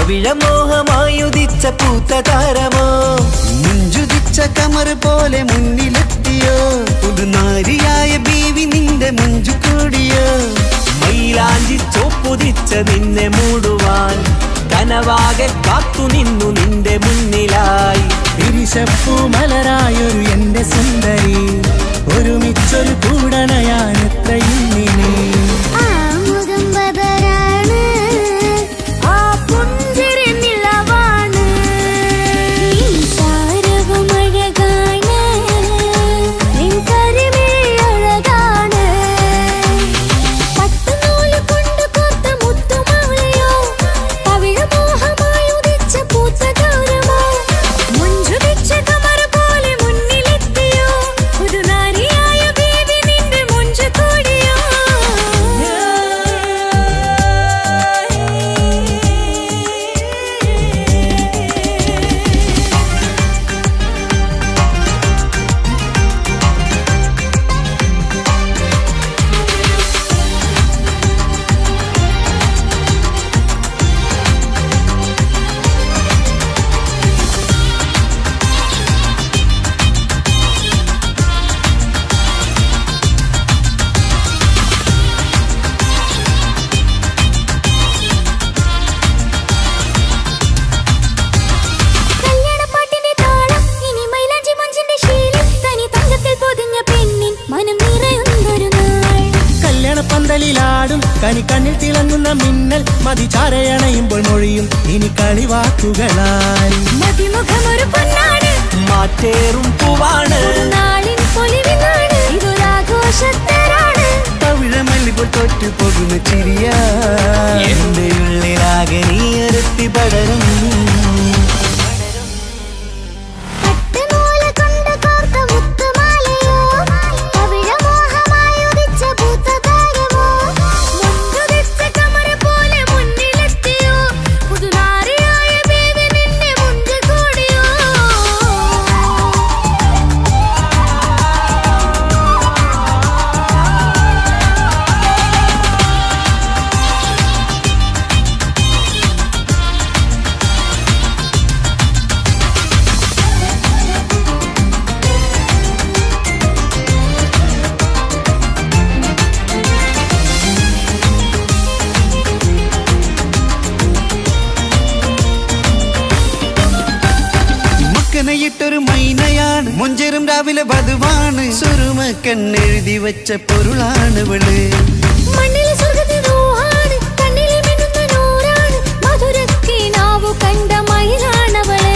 പവിഴമോഹമായുദിച്ച പൂത്ത താരമോ മുഞ്ചുദിച്ച കമർ പോലെ മുന്നിലെത്തിയോ പുതുനാരിയായ ബീവി നിന്റെ മുഞ്ചു കൂടിയോ മൈലാഞ്ചി ചോപ്പുദിച്ച നിന്നെ മൂടുവാൻ കനവാകെ കാത്തു നിന്നു നിന്റെ മുന്നിലായി തിരിശപ്പൂ മലരായൊരു എന്റെ സുന്ദരി ഒരുമിച്ചൊരു കൂടണയാൻ എത്രയും നീ പന്തലിലാടും കനി കണ്ണിൽ തിളങ്ങുന്ന മിന്നൽ മതി ചാരയണയുമ്പോൾ മൊഴിയും ഇനി കളിവാക്കുകളായി മതിമുഖമൊരു പൊന്നാണ് മാറ്റേറും പൂവാണ് നാളിൻ പൊലിവിനാണ് ഇതൊരാഘോഷത്തരാണ് പവിഴമല്ലിപ്പോൾ തോറ്റു പോകുന്ന ചിരിയ എന്റെ ഉള്ളിലാകെ നീ അരത്തി പടരും ൊരു മൈനയാണ് മുഞ്ചേറും രാവിലെ വധുവാണ് സുറുമ കണ്ണെഴുതി വെച്ച പൊരുളാണ് വിള് മണ്ണിലെ സ്വർഗത്തിലാണ് കണ്ണിലെ മിന്നുന്ന നൂറാണ് മധുരക്കിനാവു കണ്ട മയിലാണവള്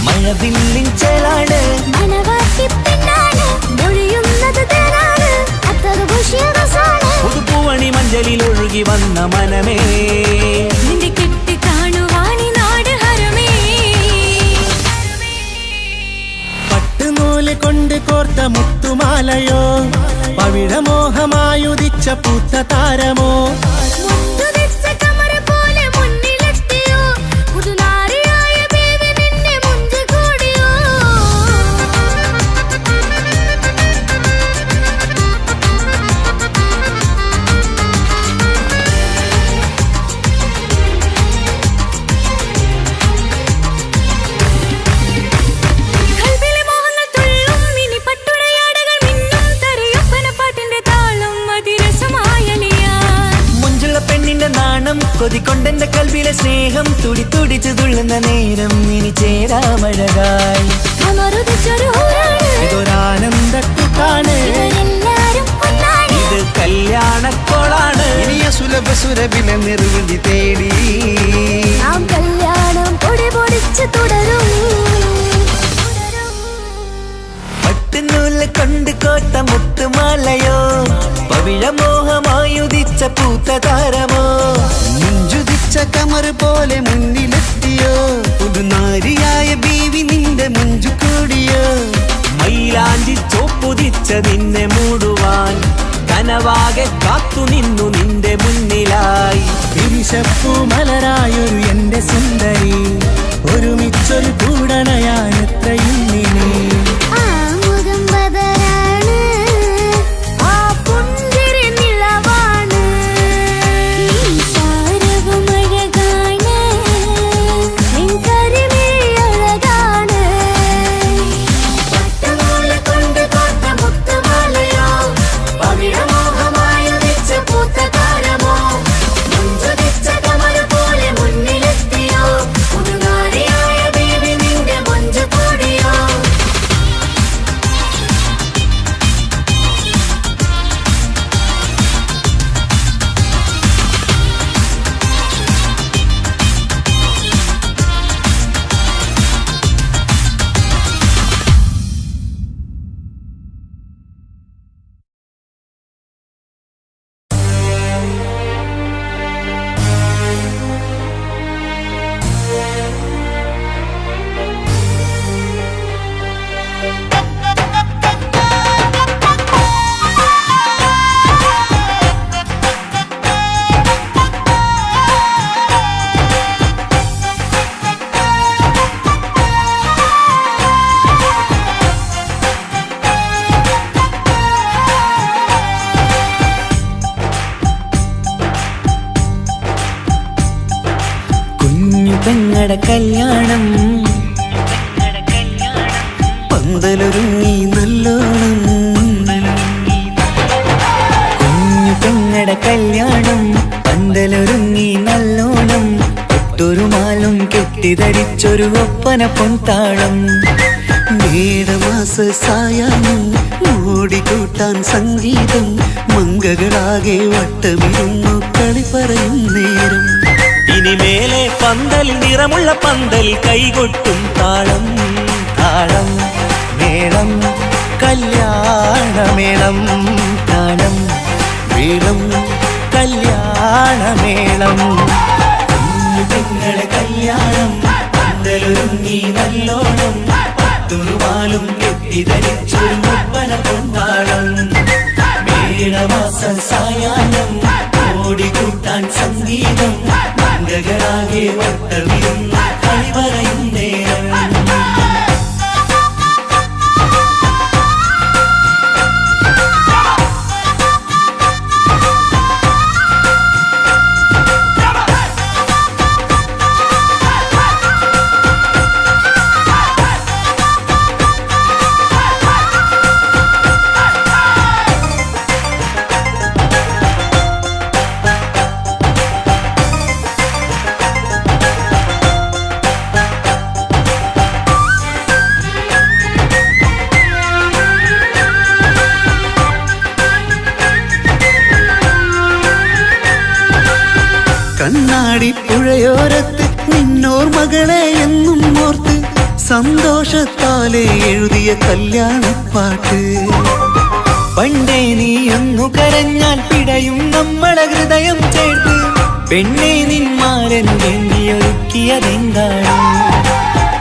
മഴവില്ലിൻ ചേലാണ് മനവാക്കി പെണ്ണാണ് മൊഴിയുന്നത് തേനാണ് അത്ര ഖുഷിയാണ് പുതുപ്പൂവണി മഞ്ചലിൽ ഒഴുകി വന്ന മനമേ നിന്റെ കെട്ടി കാണുവാനി നാട് ഹരമേ നൂല് കൊണ്ട് കോർത്ത മുത്തുമാലയോ പവിഴമോഹമായുദിച്ച പൂത്ത താരമോ കൊതിക്കൊണ്ടെന്റെ കൽവിലെ സ്നേഹം തുടി തുടിച്ചു തുള്ളുന്ന നേരം ഇനി ചേരാമഴകായി ഇതൊരാനന്ദക്കൂട്ടാണ് ഇത് കല്യാണക്കോളാണ് ഇനിയ സുലഭ സുരഭില നിർവൃതി തേടി നാം കല്യാണം പൊടി പൊടിച്ച് തുടരും പട്ടുനൂല് കൊണ്ട് കോട്ട മുത്തുമാലയോ പവിഴമോഹമായുദിച്ച പൂത്ത താരമോ മുഞ്ചുദിച്ച കമർ പോലെ മുന്നിലെത്തിയോ പുതുനാരിയായ ബീവി നിന്റെ മുഞ്ചു കൂടിയോ മൈലാഞ്ചി ചോപ്പുദിച്ച നിന്നെ മൂടുവാൻ കനവാകെ കാത്തു നിന്നു നിന്റെ മുന്നിലായി തിരിശപ്പൂ മലരായൊരു എന്റെ സുന്ദരി ഒരുമിച്ചൊരു കൂടണയാൻ എത്രയും നീ പെങ്ങടെ കല്യാണം പന്തലൊരുങ്ങി നല്ലോണം കുഞ്ഞു പെങ്ങടെ കല്യാണം പന്തലൊരുങ്ങി നല്ലോണം ഒട്ടൊരു മാലും കെട്ടിധരിച്ചൊരു ഒപ്പന പൊൻതാളം മേടമാസ സായാഹ്നം ഓടിക്കൂട്ടാൻ സംഗീതം മംഗകളാകെ വട്ടമിരുന്നു കളി പറയും നേരം ഇനിമേലെ പന്തലിൽ നിറമുള്ള പന്തലിൽ കൈകൊട്ടും താളം താളം മേളം കല്യാണമേളം താളം മേളം കല്യാണമേളം കുഞ്ഞുങ്ങളെ കല്യാണം പന്തലൊരുങ്ങി നല്ലോണം പത്തുറുമാലും കെട്ടിധരിച്ചൊരു ഒപ്പന പൊൻതാളം മേടമാസ സായാഹ്നം ഓടിക്കൂട്ടാൻ സംഗീതം മംഗകളാകെ വട്ടമിരുന്ന് കളി പറയും നേരം കണ്ണാടി പുഴയോരത്ത് നിന്നോർ മകളെ എന്നും ഓർത്ത് സന്തോഷത്താലെ എഴുതിയ കല്യാണപ്പാട്ട് പണ്ടേ നീയൊന്നു കരഞ്ഞാൽ പിടയും നമ്മളെ ഹൃദയം ചേർത്ത് പെണ്ണെ നിന്മാരൻ വേണ്ടിയൊരുക്കിയതെന്താണ്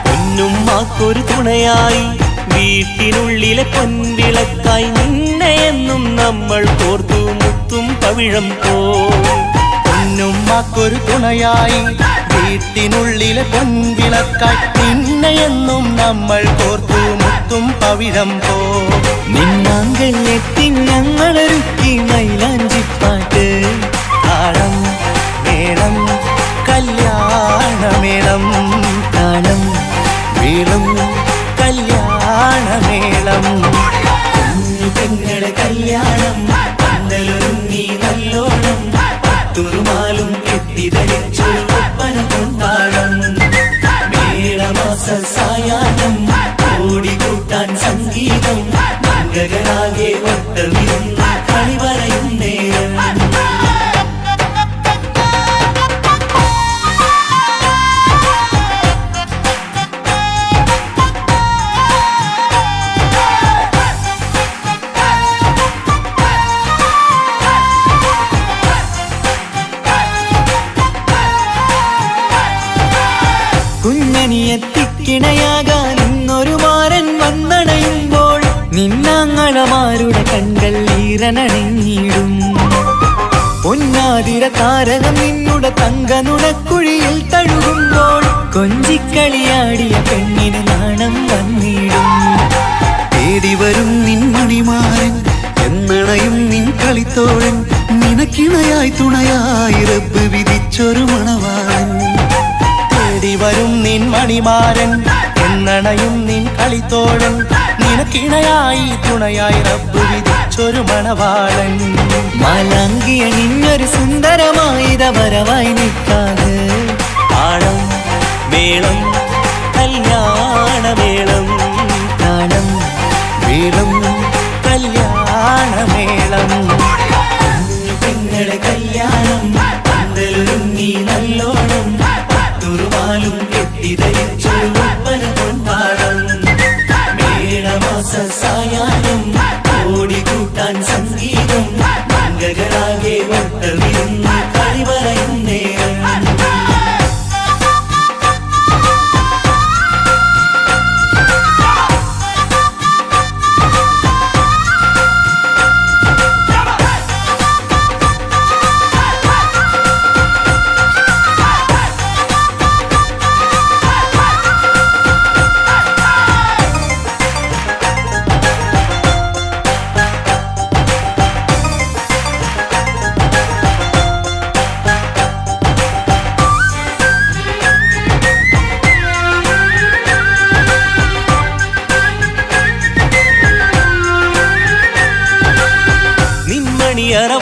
പൊന്നുമ്മാക്കൊരു തുണയായി വീട്ടിനുള്ളിലെ പൊൻവിളക്കായി നിന്നെ എന്നും നമ്മൾ കോർത്തു മുത്തും പവിഴം പോ പൊന്നുമ്മാക്കൊരു തുണയായി വീട്ടിനുള്ളിലെ പൊൻവിളക്കായി നിന്നെയെന്നും നമ്മൾ കോർത്തു മുത്തും പവിഴം പോ നിന്നാങ്കൾ എത്തി ഞങ്ങളൊരുക്കി മൈലാഞ്ചിപ്പാട്ട് താളം മേളം കല്യാണമേളം താളം മേളം കല്യാണമേളം കുഞ്ഞു പെങ്ങളെ കല്യാണം പന്തലൊരുങ്ങി നല്ലോണം പത്തുറുമാലും കെട്ടിധരിച്ചൊരു ഒപ്പന പൊൻതാളം മേടമാസ സായാഹ്നം ഓടിക്കൂട്ടാൻ സംഗീതം മംഗകളാകെ വട്ടമിരുന്ന് കളി പറയും നേരം കുഞ്ഞനിയെത്തിക്കിണയാകാൻ ഇന്നൊരു മാരൻ വന്നണയുമ്പോൾ നിന്നാങ്ങളമാരുടെ കൺകൾ ഈറനണിഞ്ഞിടും പൊന്നാതിര താരകം നിന്നുടെ തങ്ക നുണക്കുഴിയിൽ തഴുകുമ്പോൾ കൊഞ്ചിക്കളിയാടിയ പെണ്ണിന് നാണം വന്നിടും തേടി വരും നിൻ മണിമാരൻ എന്നണയും നിൻ കളിത്തോഴൻ നിനക്കിണയായി തുണയായി റബ്ബ് വിധിച്ചൊരു മണവാളൻ തേടി വരും നിൻ മണിമാരൻ എന്നണയും നിൻ കളിത്തോഴൻ നിനക്കിണയായി തുണയായി റബ്ബ് വിധിച്ചൊരു മണവാളൻ മാലാങ്കിയ നിന്നൊരു സുന്ദരമായിത വരവായി നിൽക്കാതെ താളം മേളം കല്യാണമേളം താളം മേളം കല്യാണമേളം പെങ്ങളെ കല്യാണം പന്തലൊരുങ്ങി നല്ലോണം പത്തുറുമാലും കെട്ടിധരിച്ചൊരു ഒപ്പന പൊൻതാളം മേടമാസ സായാഹ്നം ഓടിക്കൂട്ടാൻ സംഗീതം മംഗകളാകെ വട്ടമിരുന്ന് കളി പറയും നേരം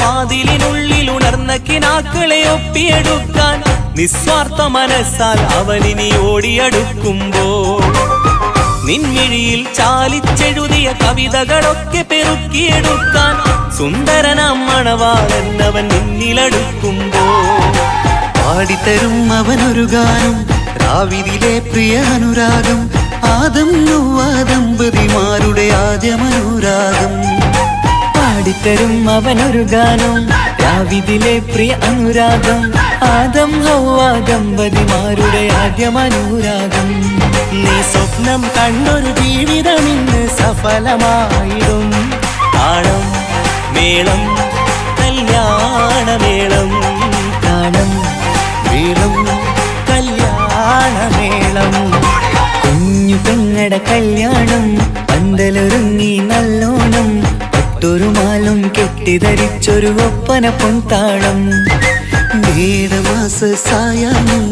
ലോകവാതിലിനുള്ളിൽ ഉണർന്ന കിനാക്കളെ ഒപ്പിയെടുക്കാൻ നിസ്വാർത്ഥ മനസ്സാൽ അവനിനി ഓടിയടുക്കുമ്പോൾ നിൻമിഴിയിൽ ചാലിച്ചെഴുതിയ കവിതകളൊക്കെ പെറുക്കിയെടുക്കാൻ സുന്ദരനാം മണവാളൻ അവൻ നിന്നിലടുക്കുമ്പോൾ പാടിത്തരും അവനൊരു ഗാനം രാവിലെ പ്രിയ അനുരാഗം ആദം ഹവ്വ ദമ്പതിമാരുടെ ആദ്യമനുരാഗം പാടിത്തരും അവനൊരു ഗാനം രാവിലെ പ്രിയ അനുരാഗം ആദം ഹവ്വ ദമ്പതിമാരുടെ ആദ്യമനുരാഗം നീ സ്വപ്നം കണ്ടൊരു ജീവിതം ഇന്ന് സഫലമായിടും താളം മേളം കല്യാണമേളം താളം മേളം കല്യാണമേളം കുഞ്ഞു പെങ്ങടെ കല്യാണം പന്തലൊരുങ്ങി നല്ലോണം പട്ടൊരു മാലും കെട്ടിധരിച്ചൊരു ഒപ്പന പൊൻതാളം മേടമാസ സായാഹ്നം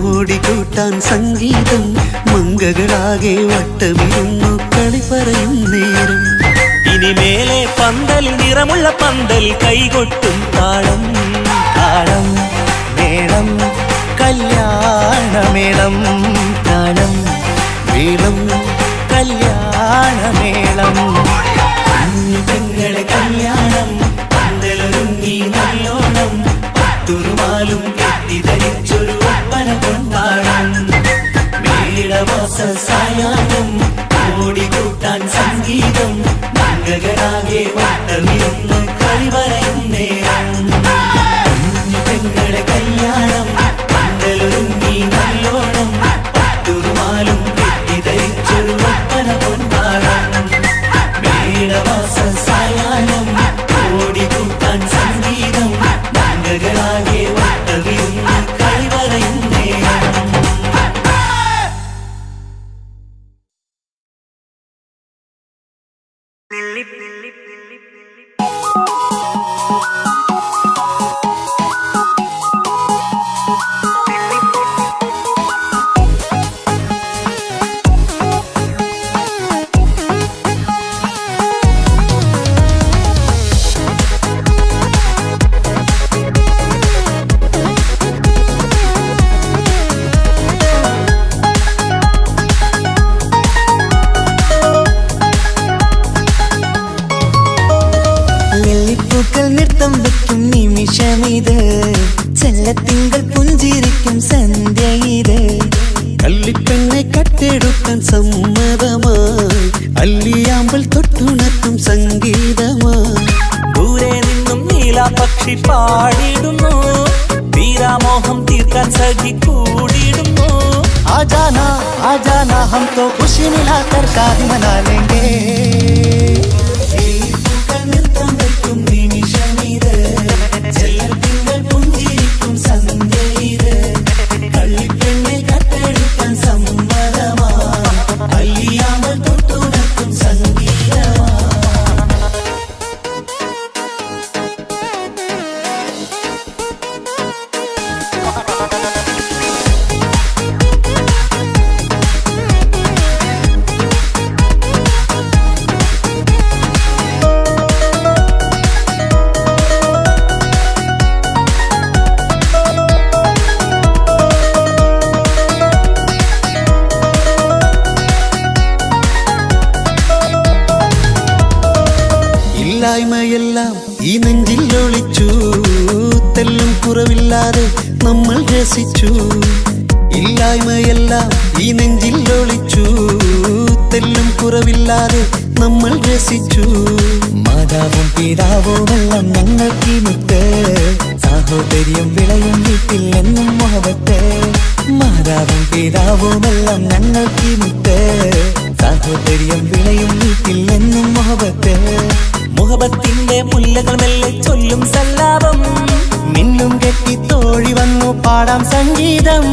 ഓടിക്കൂട്ടാൻ സംഗീതം മംഗകളാകെ വട്ടമിരുന്നു കളി പറയും നേരം ഇനി മേലെ പന്തൽ നിറമുള്ള പന്തൽ കൈകൊട്ടും താളം താളം മേളം കല്യാണമേളം താളം മേളം കല്യാണമേളം കുഞ്ഞു പെങ്ങളെ കല്യാണം പന്തലൊരുങ്ങി നല്ലോണം പട്ടുറുമാലും കെട്ടിധരിച്ചൊരു ഒപ്പന കൊണ്ടാടം മേടമാസ സായാഹ്നം ഓടിക്കൂട്ടാൻ സംഗീതം മംഗകളാകെ വട്ടമിരുന്ന് കളി പറയും നേരം കുഞ്ഞു പെങ്ങളെ കല്യാണം പന്തലൊരുങ്ങി നല്ലോണം പട്ടുറുമാലും കെട്ടിധരിച്ചൊരു ഒപ്പന കൊണ്ടാടം മേടമാസ സായാഹ്നം ഓടിക്കൂട്ടാൻ സംഗീതം മംഗകളാകെ വട്ടമിരുന്ന് കളി പറയും നേരം നെല്ലിപ്പൂക്കൾ നൃത്തം വെക്കും നിമിഷമിത് ചെല്ലത്തിങ്കൾ പുഞ്ചിരിക്കും സന്ധ്യ ഇത് കള്ളിപ്പെണ്ണെ കട്ടെടുക്കാൻ സമ്മതമായി അല്ലിയാമ്പൽ തൊട്ടുണർത്തും സംഗീതമായി ദൂരെ നിന്നും നീലാപക്ഷി പാടിടുന്നു തീരാമോഹം തീർക്കാൻ സഖി കൂടിടുന്നു आजाना आजाना हम तो खुशी मिलाकर शादी मना लेंगे നൃത്തം വെക്കും നിമിഷമിത് ചെല്ലത്തിങ്കൾ പുഞ്ചിരിക്കും സന്ധ്യ ഇത് കള്ളിപ്പെണ്ണെ കട്ടെടുക്കാൻ സമ്മതമായി അല്ലിയാമ്പൽ തൊട്ടുണർത്തും സംഗീതമായി ഇല്ലായ്മയെല്ലാം ഈ നെഞ്ചിൽ ഒളിച്ചു തെല്ലും കുറവില്ലാതെ നമ്മൾ രസിച്ചു ഇല്ലായ്മയെല്ലാം ഈ നെഞ്ചിൽ ഒളിച്ചു തെല്ലും കുറവില്ലാതെ നമ്മൾ രസിച്ചു മാതാവും പിതാവുമെല്ലാം ഞങ്ങൾക്ക് മുത്ത് സാഹോദര്യം വിളയും വീട്ടിൽ എന്നും മുഹബത്ത് മാതാവും പിതാവുമെല്ലാം ഞങ്ങൾക്ക് മുത്ത് സാഹോദര്യം വിളയും വീട്ടിൽ എന്നും മുഹബത്ത് മുഹബത്തിന്റെ മുല്ലകൾ മെല്ലെ ചൊല്ലും സല്ലാപം മിന്നും കെട്ടി തോഴി വന്നു പാടാം സംഗീതം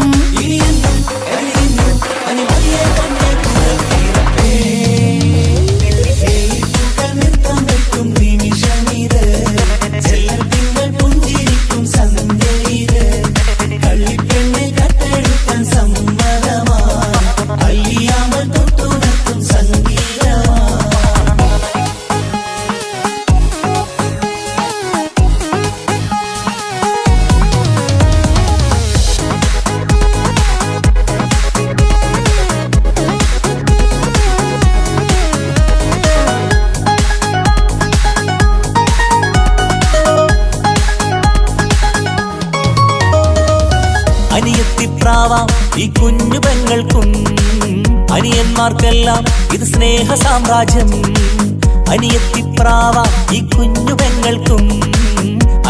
പ്രാവാം ഈ കുഞ്ഞു പെങ്ങൾക്കും. അനിയന്മാർക്കെല്ലാം ഇത് സ്നേഹ സാമ്രാജ്യം. അനിയത്തിപ്രാവാം ഈ കുഞ്ഞു പെങ്ങൾക്കും.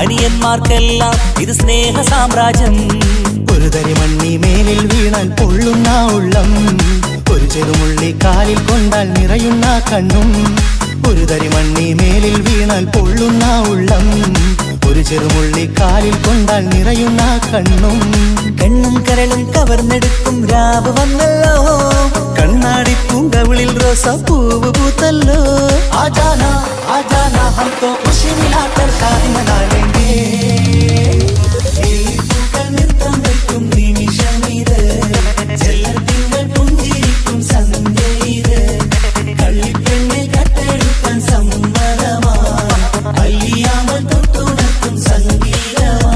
അനിയന്മാർക്കെല്ലാം ഇത് സ്നേഹ സാമ്രാജ്യം. ഒരു തരി മണ്ണി മേലിൽ വീണാൽ പൊള്ളുന്ന ഉള്ളം, ഒരു ചെറുമുള്ളി കാലിൽ കൊണ്ടാൽ നിറയുന്ന കണ്ണും. ഒരു തരി മണ്ണി മേലിൽ വീണാൽ പൊള്ളുന്ന ഉള്ളം, ഒരു ചെറുമുള്ളി കാലിൽ കൊണ്ടാൽ നിറയുന്ന കണ്ണും. കണ്ണും കരളും കവർന്നെടുക്കും രാവ് വന്നല്ലോ, കണ്ണാടി പൂങ്കവിളിൽ റോസാ പൂവ് പൂത്തല്ലോ. ആജാന ആജാന ഹം തോ ഖുശി മിലാകർ ശാദി മനാ ലേംഗേ. പൂക്കൾ നൃത്തം വയ്ക്കും നിമിഷമിത്, ചെല്ലത്തിങ്കൾ പുഞ്ചിരിക്കും സന്ധ്യ ഇത്. കള്ളിപ്പെണ്ണെ കട്ടെടുക്കാൻ സമ്മതമാ, അല്ലിയാമൽ തൊട്ടുണർത്തും സംഗീതമാ.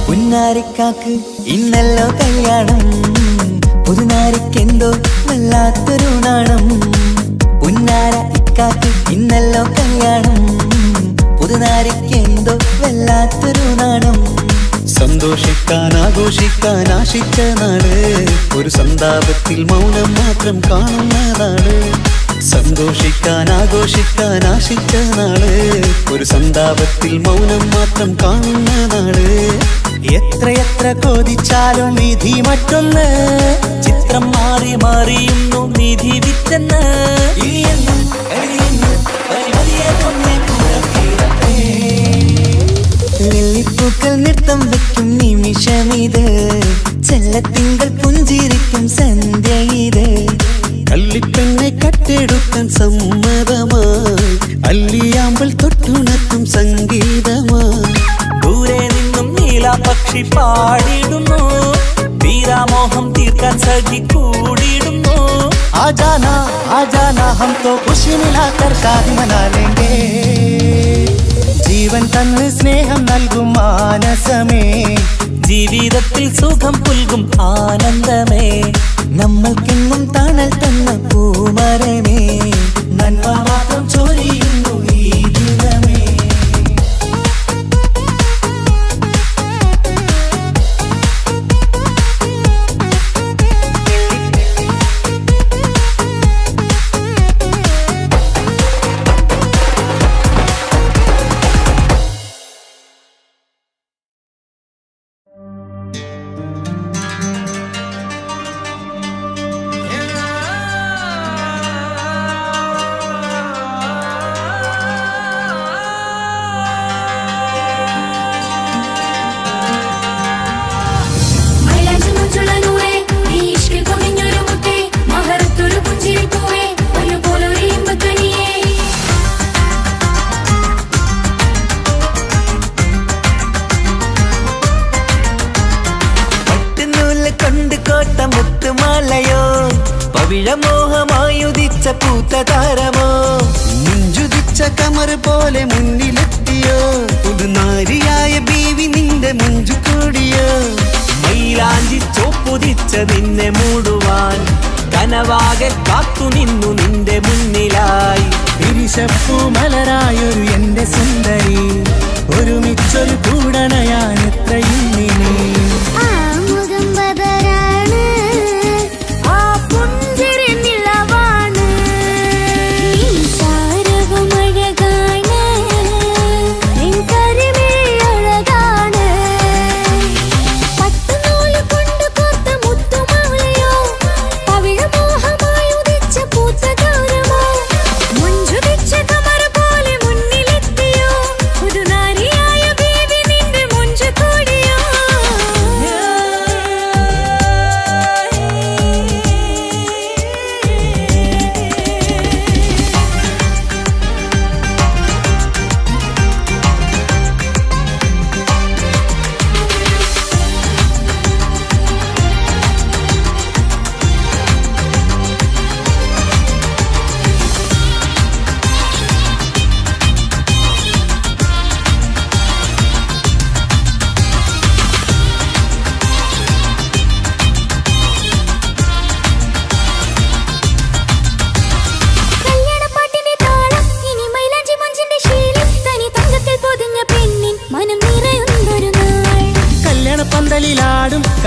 പുന്നാരിക്കാക്ക് ഇന്നല്ലോ കല്യാണം, പുതുനാരിക്കെന്തോ വല്ലാത്തൊരു നാണം. പുന്നാര ഇക്കാക്ക് ഇന്നല്ലോ കല്യാണം, പുതുനാരിക്കെന്തോ വല്ലാത്തൊരു നാണം. സന്തോഷിക്കാൻ ആഘോഷിക്കാൻ ആശിച്ച നാട്, ഒരു സന്താപത്തിൽ മൗനം മാത്രം കാണുന്ന നാട്. സന്തോഷിക്കാൻ ആഘോഷിക്കാൻ ആശിച്ച നാട്, ഒരു സന്താപത്തിൽ മൗനം മാത്രം കാണുന്ന നാട്. എത്രയെത്ര കോതിച്ചാലും വിധി മറ്റൊന്ന്, ചിത്രം മാറി മാറിയുന്നു നിധി വിറ്റെന്ന്. വെള്ളിപ്പൂക്കൾ നൃത്തം വെക്കും നിമിഷമിത്, ചെല്ലത്തിങ്കൾ പുഞ്ചിരിക്കും സന്ധ്യ ഇത്. കള്ളിപ്പെണ്ണെ കട്ടെടുക്കാൻ സമ്മതമായി, അല്ലിയാമ്പൽ തൊട്ടുണർത്തും സംഗീതമായി. ദൂരെ നിന്നും നീലാപക്ഷി പാടിടുന്നു, തീരാമോഹം തീർക്കാൻ സഖി കൂടിയിടുന്നു. ആജാന ആജാന ഹം തോ ഖുശി മിലാകർ ശാദി മനാ ലേംഗേ. ജീവൻ തന്ന് സ്നേഹം നൽകും മാനസമേ, ജീവിതത്തിൽ സുഖം പുൽകും ആനന്ദമേ. നമ്മൾക്കെന്നും തണൽ തന്ന പൂമരമേ, നന്മ മാത്രം ചൊരിയുന്നു ഈ ദിനമേ. മുത്തുമാലയോ പവിഴമോഹമായുദിച്ച പൂത്ത താരമോ, മുഞ്ചുദിച്ച കമർ പോലെ മുന്നിലെത്തിയോ, പുതുനാരിയായ ബീവി നിന്റെ മുഞ്ചു കൂടിയോ. മൈലാഞ്ചി ചോപ്പുദിച്ച നിന്നെ മൂടുവാൻ കനവാകെ കാത്തു നിന്നു നിന്റെ മുന്നിലായി. തിരിശപ്പൂ മലരായൊരു എന്റെ സുന്ദരി, ഒരുമിച്ചൊരു കൂടണയാൻ എത്രയും നീ. മുഞ്ചുദിച്ച കമർ പോലെ മുന്നിലെത്തിയോ, പുതുനാ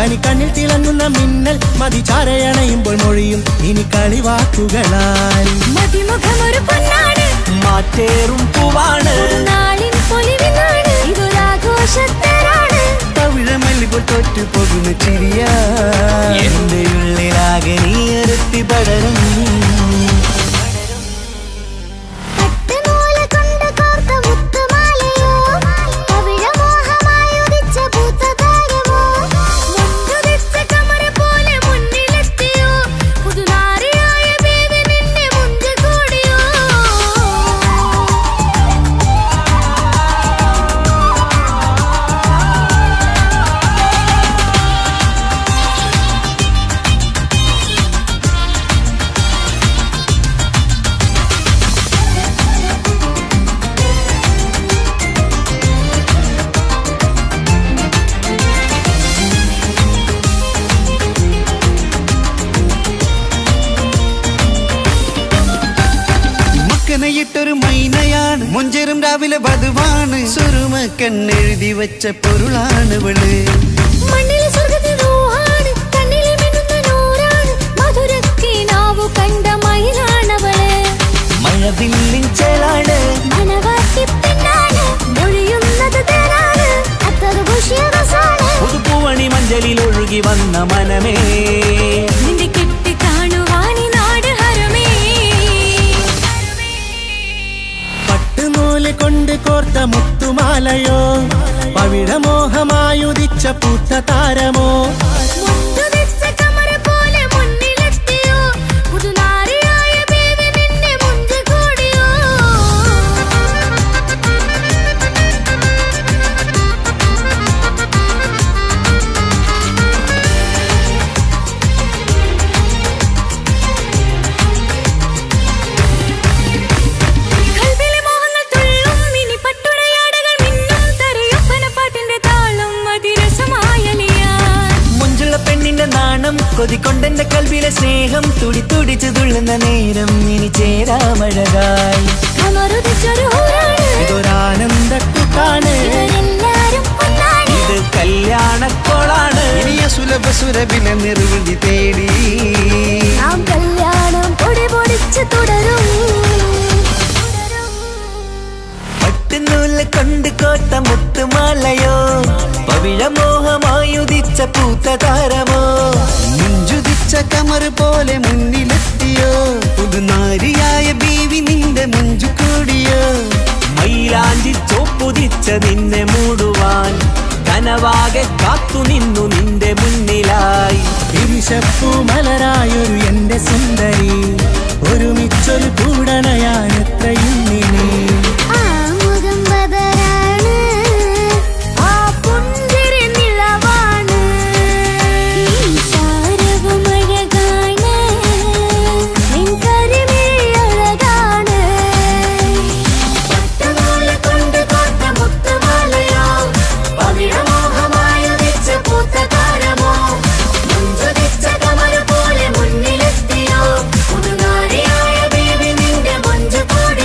കണിക്കണ്ണിൽ തിളങ്ങുന്ന മിന്നൽ മതിചാരയണയുമ്പോൾ മൊഴിയും ഇനി കളിവാക്കുകളാൽ. മതിമുഖമൊരു പൊന്നാണ്, മാറ്റേറും പൂവാണ്, നാളിൻ പൊലിവിനാണ്, ഇതൊരാഘോഷത്തരാണ്. പവിഴമല്ലിപ്പോൾ തോറ്റു പോകുന്ന ചിരിയ എന്റെ ഉള്ളിലാകെ നീ ഒരുത്തി പടരും. ൊരു മൈനയാണ്, മൊഞ്ചേറും രാവിലെ വധുവാണ്, സുറുമക്കണ്ണെഴുതി വെച്ച പൊരുളാണ് വിള്. മണ്ണിലെ സ്വർഗ്ഗത്തിലൂഹാണ്, കണ്ണിലെ മിന്നുന്ന നൂറാണ്, മധുരക്കിനാവു കണ്ട മയിലാണവള്. മഴവില്ലിൻ ചേലാണ്, മണവാട്ടി പെണ്ണാണ്, മൊഴിയുന്നത് തേനാണ്, അത്തറ് പൂശിയ റസാണ്. പുതുപ്പൂവണി മഞ്ചലിൽ ഒഴുകി വന്ന മനമേ, നിന്റെ കെട്ടി കാണുവാനി നാട് ഹരമേ. പട്ടുനൂല് കൊണ്ട് കോർത്ത മുത്തുമാലയോ, പവിഴമോഹമായുദിച്ച പൂത്ത താരമോ, മുത്തുവെച്ച കമറ് പോലെ മുന്നിലെത്തിയോ, പുതുനാരിയായ ബേബി നിന്റെ മുഞ്ച് കൂടിയോ. കൽവിലെ മോഹങ്ങൾ തുള്ളും, ഇനി പട്ടുടയാടകൾ മിന്നും, തരയൊപ്പനപ്പാട്ടിന്റെ താളം അതിരസമായലിയാൻ. മുഞ്ചുള്ള പെണ്ണിന്റെ നാണം കൊതിക്കൊണ്ടെന്റെ കൽവിലെ സ്നേഹം തുടി തുടിച്ചു തുള്ളുന്ന നേരം ഇനി ചേരാമഴകായി. കമറുദിച്ചൊരു ഹൂറാണ്, ഇതൊരാനന്ദക്കൂട്ടാണ്, ഇവരെല്ലാരും ഒന്നാണ്. ഇത് കല്യാണക്കോളാണ്, ഇനിയ സുലഭ സുരഭിലെ നിർവൃതി തേടി നാം കല്യാണം പൊടി പൊടിച്ച് തുടരും. പട്ടുനൂല് കൊണ്ട് കോത്ത മുത്തുമാലയോ, പവിഴമോഹമായുദിച്ച പൂത്ത താരമോ, മുഞ്ചുദിച്ച കമറ് പോലെ മുന്നിലെത്തിയോ, പുതുനാരിയായ ബീവി നിന്റെ മുഞ്ചു കൂടിയോ. മൈലാഞ്ചി ചോപ്പുദിച്ച നിന്നെ മൂടുവാൻ കനവാകെ കാത്തു നിന്നു നിന്റെ മുന്നിലായി. തിരിശപ്പൂ മലരായൊരു എന്റെ സുന്ദരി, ഒരുമിച്ചൊരു കൂടണയാൻ എത്രയും ഇനി. ആ മുഖം ബദറാണ്, ആ പുഞ്ചിരി നിലവാണ്, ഈ സാരവും അഴകാണ്, നിൻ കരിമിഴി അഴകാണ്. പട്ടുനൂല് കൊണ്ട് കോർത്ത മുത്തുമാലയോ, പവിഴമോഹമായുദിച്ച പൂത്ത താരമോ, മുഞ്ചുദിച്ച കമറ് പോലെ മുന്നിലെത്തിയോ, പുതുനാരിയായ ബേബി നിന്റെ മുഞ്ച് കൂടി.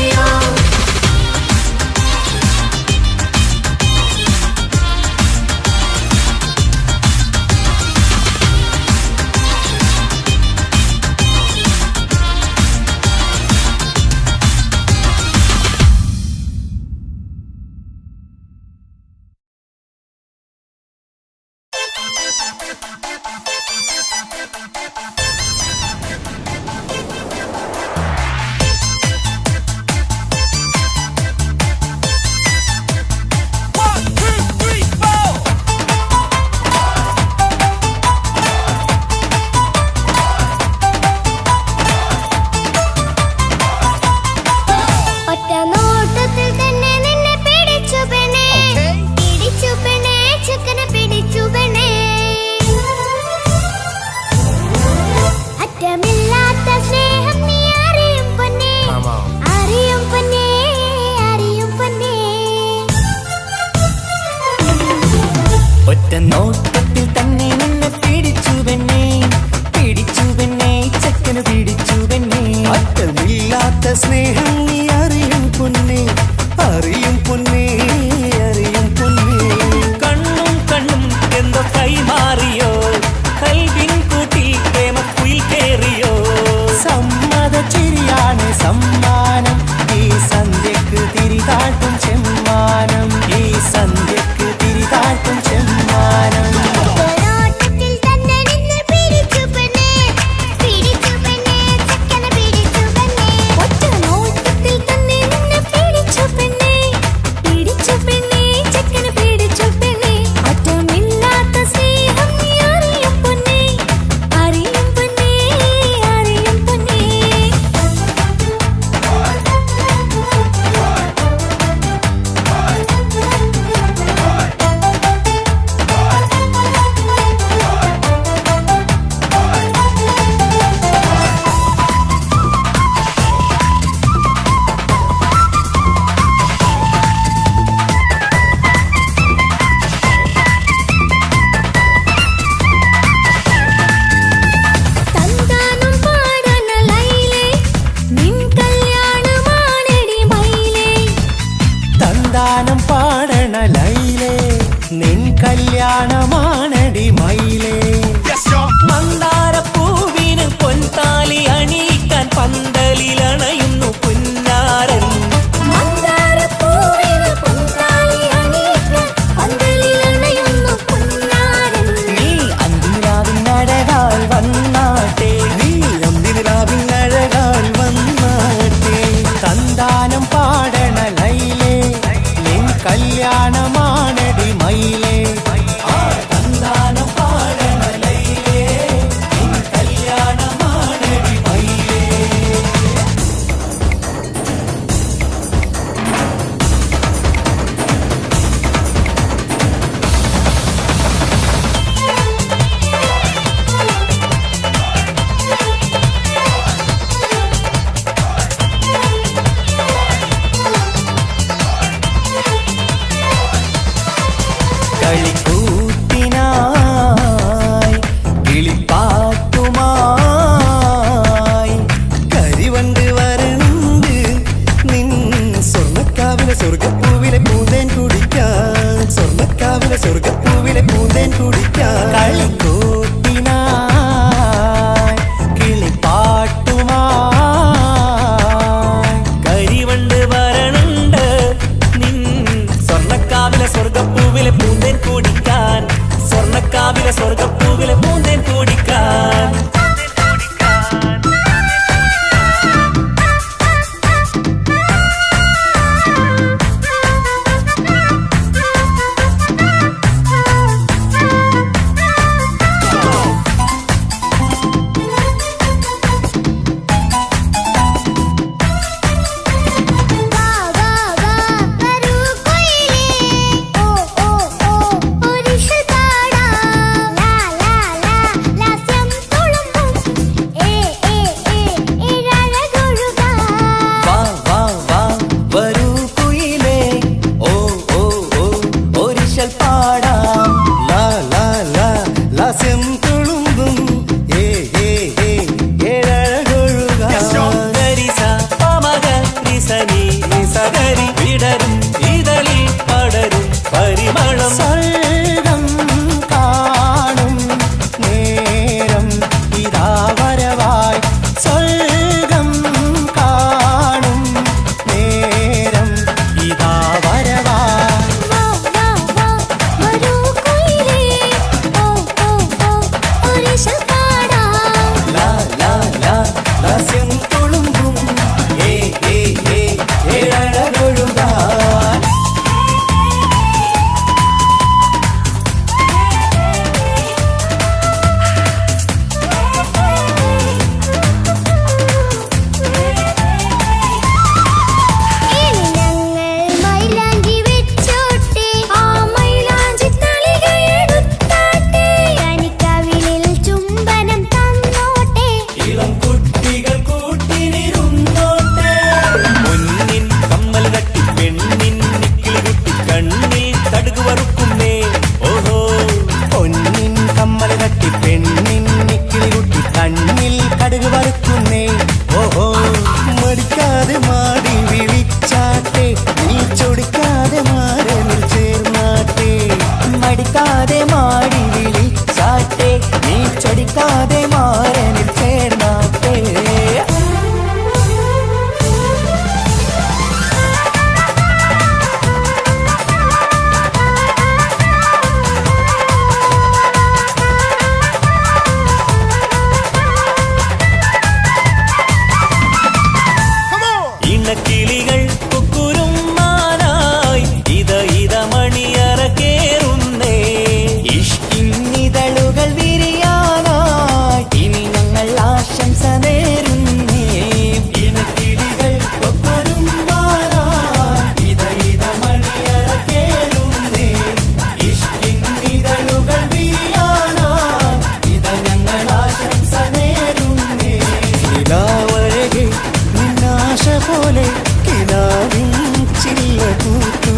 ലൈലേ നിൻ കല്യാണമാണടി മയിലേ മന്ദാരപ്പൂവിന് പൊൻതാലി അണിയിക്കാൻ പന്തലിലണയുന്നു പുന്നാരൻ. മന്ദാരപ്പൂവിന് പൊൻതാലി അണിയിക്കാൻ പന്തലിലണയുന്നു പുന്നാരൻ. നീ അന്തിരാവിനഴകാൽ വന്നാട്ടെ, നീ അന്തിരാവിനഴകാൽ വന്നാട്ടെ. സന്താനം പാടണ ലൈലേ നിൻ കല്യാണമാണടി മയിലേ. സന്താനം പാടണ ലൈലേ, നിൻ കല്യാണമാണടി മയിലേ. കളിക്കൂത്തിനായി കിളിപ്പാട്ടുമായി കരിവണ്ട് വരണ്ട് നിൻ സ്വർണ്ണക്കാവിലെ സ്വർഗപ്പൂവിലെ പൂന്തേൻ കുടിക്കാൻ. സ്വർണ്ണക്കാവിലെ സ്വർഗപ്പൂവിലെ പൂന്തേൻ കുടിക്കാൻ. കളിക്കൂത്തിനായി കിളിപ്പാട്ടുമായി കരിവണ്ട് വരണുണ്ട് നിൻ സ്വർണ്ണക്കാവിലെ സ്വർഗപ്പൂവിലെ പൂന്തേൻ കുടിക്കാൻ. സ്വർണ്ണക്കാവിലെ സ്വർഗപ്പൂവിലെ പൂന്തേൻ കുടിക്കാൻ. വാ വാ വാ വരൂ കുയിലേ, ഓ ഓ ഓ ഒരിഷൽ പാടാം. ലാ ലാ ലാ ലാസ്യം തുളുമ്പും ഏ ഏ ഏ ഏഴഴകൊഴുകാം. വാ വാ വാ വരൂ കുയിലേ, ഓ ഓ ഓ ഒരിശൽ പാടാം. ലാ ലാ ലാ ലാസ്യം തുളുമ്പും ഏ ഏ ഏ ഏഴഴകൊഴുകാൻ. ഗരിസ പമഗ റിസനി നിസഗരി വിടരും ഇതളിൽ പടരും പരിമളം. സ്വർഗം കാണും നേരം ഇതാ വരവായി. സ്വർഗം കാണും നേരം ഇതാ വരവായി. വാ വാ വാ വരൂ കുയിലേ, ഓ ഓ ഓ ഒരിഷൽ പാടാം. ലാ ലാ ലാ ലാസ്യം തുളുമ്പും ഏ ഏ ഏ ഏഴഴകൊഴുകാൻ. ഇനി ഞങ്ങൾ മൈലാഞ്ചി വെച്ചോട്ടെ, ആ മൈലാഞ്ചി തളിക എടുത്താട്ടെ. കനിക്കവിളിൽ ചുംബനം തന്നോട്ടെ. ഇളം കുട്ടികൾ കൂട്ടിനിരുന്നോട്ടെ. പൊന്നിൻ കമ്മൽ തട്ടി പെണ്ണിൻ നിക്കിളി കുട്ടി കണ്ണിൽ കടുക് വറുക്കുന്നേ. ഓഹോ പൊന്നിൻ കമ്മൽ തട്ടി പെണ്ണിൻ നിക്കിളി കുട്ടി കണ്ണിൽ കടുക് വറുക്കുന്നേ. ഓഹോ മടിക്കാതെ മാടി വിളിച്ചാട്ടെ, നീ ചൊടിക്കാതെ മാറിൽ ചേർന്നാട്ടെ. മടിക്കാതെ മാടി വിളിച്ചാട്ടെ, നീ ചൊടിക്കാതെ മാറനിൽ ചേർന്നാട്ടെ. ഇണക്കിളികൾ കുക്കുരുമാനായി ഇത ഇത മണിയറ കേറുന്നേ. ഇഷ്കിന്നിതളുകൾ വിരിയാനായി ഇനി ഞങ്ങൾ ആശംസ നേരുന്നേ. ഇണക്കിളികൾ കുക്കുരുമാനായി ഇത ഇത മണിയറ കേറുന്നേ. ഇഷ്കിന്നിതളുകൾ വിരിയാനായി ഇത ഞങ്ങൾ ആശംസ നേരുന്നേ. നിലാവഴകെ നിന്നാശ പോലെ കിനാവിൻ ചില്ല കൂത്തു.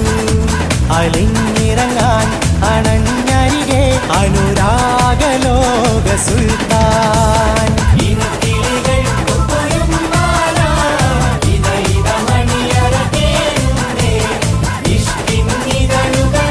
അലിഞ്ഞിറങ്ങാൻ അണഞ്ഞരികെ അനുരാഗലോക സുൽത്താൻ. ഇണക്കിളികൾ കുക്കുരുമാനായി ഇത ഇത മണിയറ കേറുന്നേ. ഇഷ്കിന്നിതളുകൾ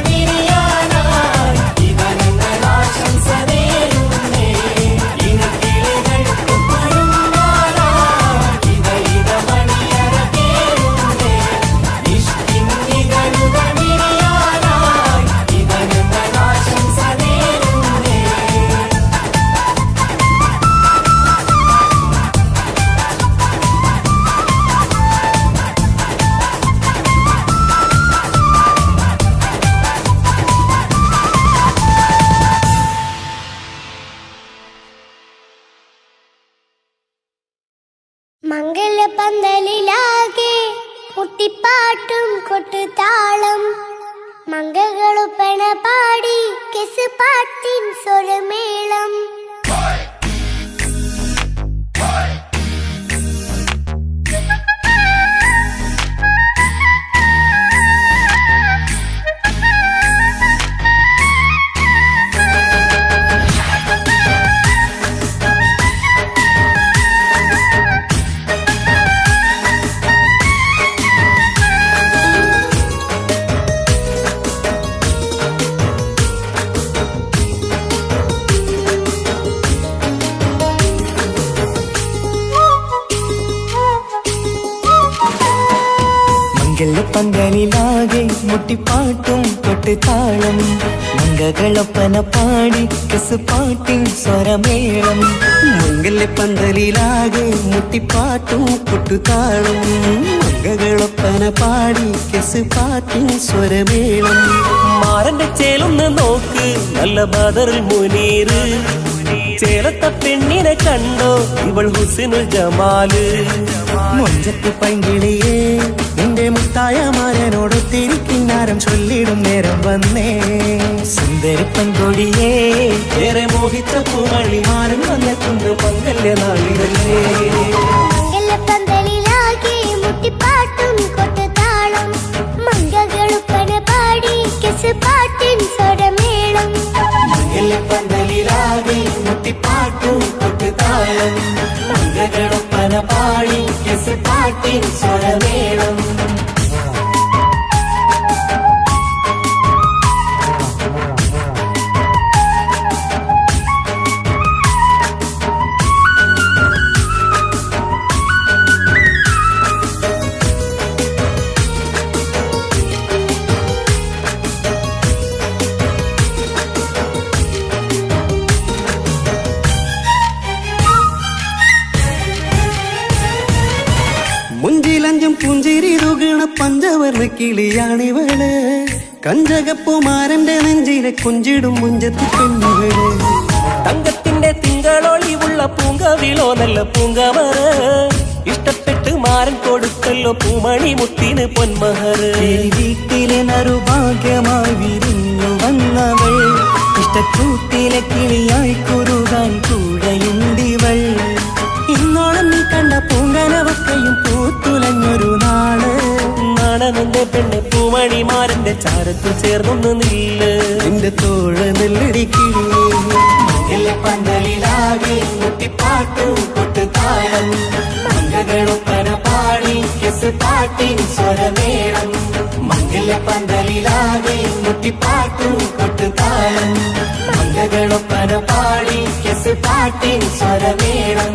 മുട്ടിപ്പാട്ടും കൊട്ടുതാളം മംഗളൊപ്പന പാടി കെസ് പാട്ടിൻ സ്വരമേളം പന്തലിലാകെ മുട്ടിപ്പാട്ടും കൊട്ടുതാളം മംഗളൊപ്പന പാടി കെസ് പാട്ടിൻ സ്വരമേളം പന്തലിലാകെ മുട്ടിപ്പാട്ടും കൊട്ടുതാളം മംഗളൊപ്പന പാടി കെസ് പാട്ടിൻ സ്വരമേളം മാറന്റെ ചേലൊന്ന് നോക്ക് നല്ല ബദറുൽ മുനീറ് ചേലത്ത പെണ്ണിനെ കണ്ടോ ഇവൾ ഹുസ്നുൽ ജമാല് മൊഞ്ചത്ത് പൈങ്കിളിയേ നിന്റെ മുത്തായ മാരനോട് തിരിക്കിന്നാരം ചൊല്ലിടും നേരം വന്നേ സുന്ദരി പെൺകൊടിയേ ഏറെ മോഹിച്ച പൂമണിമാരൻ വന്നെത്തുണ്ട് മംഗല്യ നാളിതല്ലേ പന്തലിലാകെ മുട്ടിപ്പാട്ടും കൊട്ടുതാളം മംഗളൊപ്പന പാടി കെസ് പാട്ടിൻ സ്വരമേളം പന്തലിലാകെ മുട്ടിപ്പാട്ടും കൊട്ടുതാളം മംഗളൊപ്പന പാടി കെസ് പാട്ടിൻ സ്വരമേളം മുഞ്ചിലഞ്ചും പുഞ്ചിരി തുകണ പഞ്ചവർണ്ണ കിളിയാണിവള് കഞ്ചകപ്പുമാരന്റെ നെഞ്ചിലെ കുഞ്ചിടും മുഞ്ചത്തി പെണ്ണുകള് തങ്കത്തിന്റെ തിങ്കളൊളിവുള്ള പൂങ്കവിളോ നല്ല പൂങ്കമറ ഇഷ്ടപ്പെട്ട് മാരൻ കൊടുത്തല്ലോ പൂമണി മുത്തിന് പൊന്മഹർ വീട്ടിലെ നറുഭാഗ്യമായി വിരിഞ്ഞു വന്നവൾ ഇഷ്ടക്കൂട്ടിലെ കിളിയായി കുറുകാൻ കൂടെയുണ്ടിവൾ ഇന്നോളം നീ കണ്ട പൂങ്കനവക്കയും പൂത്തുലഞ്ഞൊരു നാള് നാണനന്റെ പെണ്ണ് പൂമണിമാരന്റെ ചാരത്തിൽ ചേർന്നൊന്ന് നില്ല് നിന്റെ തോഴ നെല്ലടിക്കിളിയേ പന്തലിലാകെ മുട്ടിപ്പാട്ടും കൊട്ടുതാളം മംഗളൊപ്പന പാടി കെസ് പാട്ടിൻ സ്വരമേളം പന്തലിലാകെ മുട്ടിപ്പാട്ടും കൊട്ടുതാളം മംഗളൊപ്പന പാടി കെസ് പാട്ടിൻ സ്വരമേളം